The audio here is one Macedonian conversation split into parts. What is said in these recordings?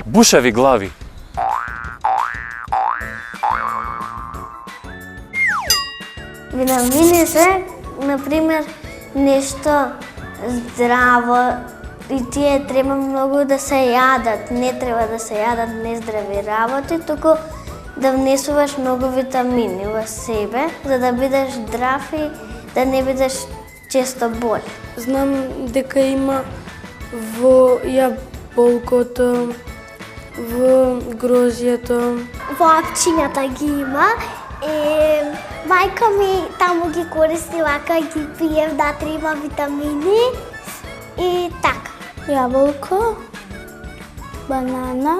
Бушеви глави. Витамини се, например, нешто здраво и тие треба многу да се јадат. Не треба да се јадат нездрави работи, туку да внесуваш многу витамини во себе, за да бидеш здрав и да не бидеш често болен. Знам дека има во јаболкото, во грозјето. Во апчињата ги има и мајка ми таму ги користи вака, ги пиев, внатре има витамини и така. Јаболко, банана,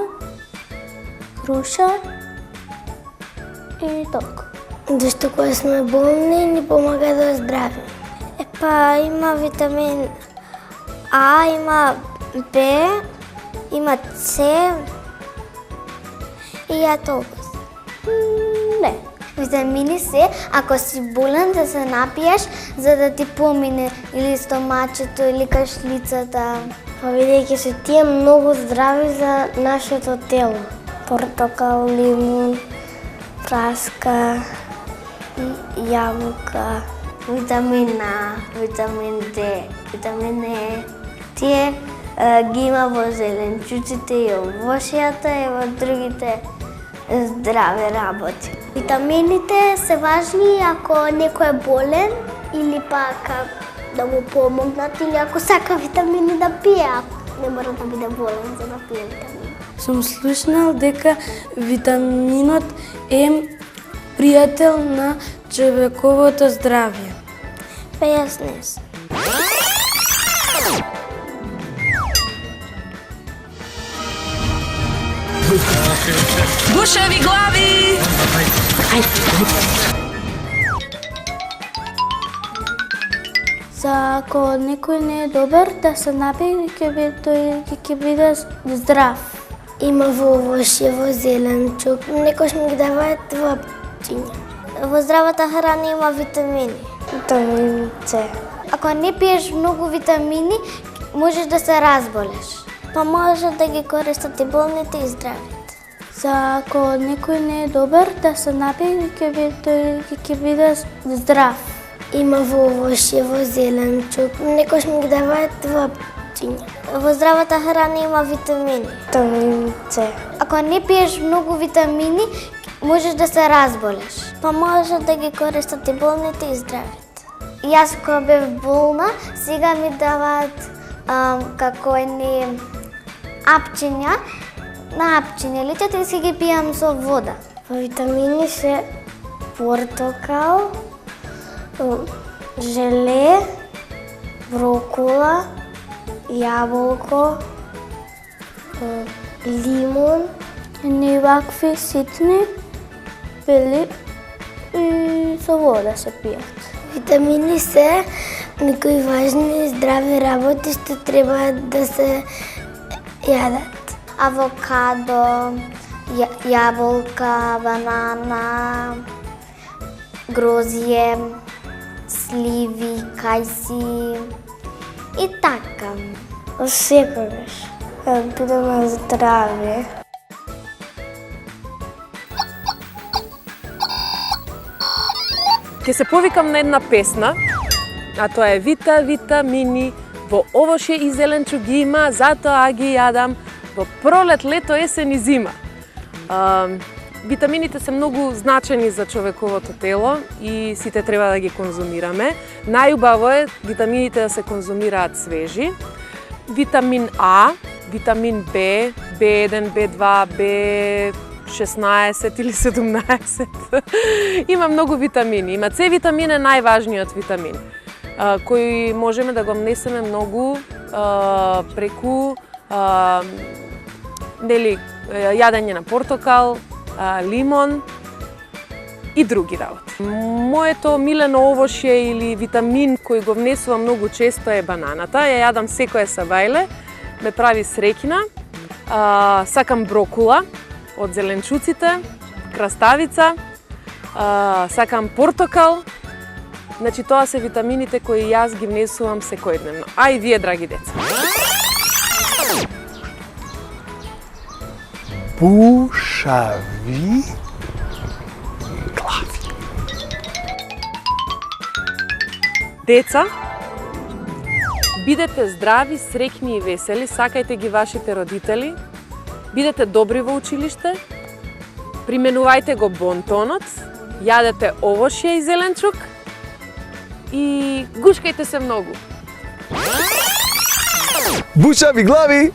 круша и толку. Зашто кога сме болни ни помага да оздравиме. Па има витамин А, има Б, има С и ја толку. Не. Витамини се, ако си болен да се напиеш за да ти помине или стомачето или кашлицата. Па бидејќи се тие многу здрави за нашето тело. Портокал, лимун, праска, јаболка, витамин А, витамин Д, витамин Е. Тие ги има во зеленчуците и овошјата и во другите здрави работи. Витамините се важни ако некој е болен или пак да му помогнат или ако сака витамини да пие, ако не мора да биде болен за да пие витамини. Сум слушнал дека витаминот е пријател на човековото здравје. Па јас не сум. Бушеви глави! За ако некој не е добар да се напие, тој ќе биде здрав. Има во овошје, во зеленчук, некош ми ги даваат во апчиња. Во здравата храна има витамини. Витамин С. Ако не пиеш многу витамини, можеш да се разболеш. Па може да ги користат и болните и здравите. За ако некој не е добар да се напие, тој ќе биде здрав. Има во овошје, во зеленчук, некош ми ги даваат во апчиња. Во здравата храна има витамини. Витамин С. Ако не пиеш многу витамини, можеш да се разболеш. Па може да ги користат и болните и здравите. Јас кога бев болна, сега ми даваат како едни апчиња, на апчињалите и си ги пијам со вода. Витамини се портокал, желе, брокула, јаболко, лимун, Не вакви ситни пили и со вода се пијат. Витамини се некои важни и здрави работи што треба да се јадат. Авокадо, јаболка, банана, грозје, сливи, кајси и така. Секогаш да бидеме здрави. Ќе се повикам на една песна, а тоа е витамини, во овошје и зеленчук ги има, затоа ги јадам во пролет, лето, есен и зима. Витамините се многу значени за човековото тело и сите треба да ги конзумираме. Најубаво е витамините да се конзумираат свежи. Витамин А, витамин Б, B1, B2, B16 или 17. Има многу витамини. Има С витамин е најважниот витамин, кој можеме да го внесеме многу преку јадење на портокал, лимон и други работи. Моето милено овошје или витамин кој го внесувам многу често е бананата. Ја јадам секое сабајле, ме прави среќна. Сакам брокула од зеленчуците, краставица, сакам портокал. Значи тоа се витамините кои јас ги внесувам секојдневно. А и вие, драги деца. Бушави глави. Деца, бидете здрави, среќни и весели, сакајте ги вашите родители, бидете добри во училиште, применувајте го бонтонот, јадете овошје и зеленчук и гушкајте се многу. Бушави глави!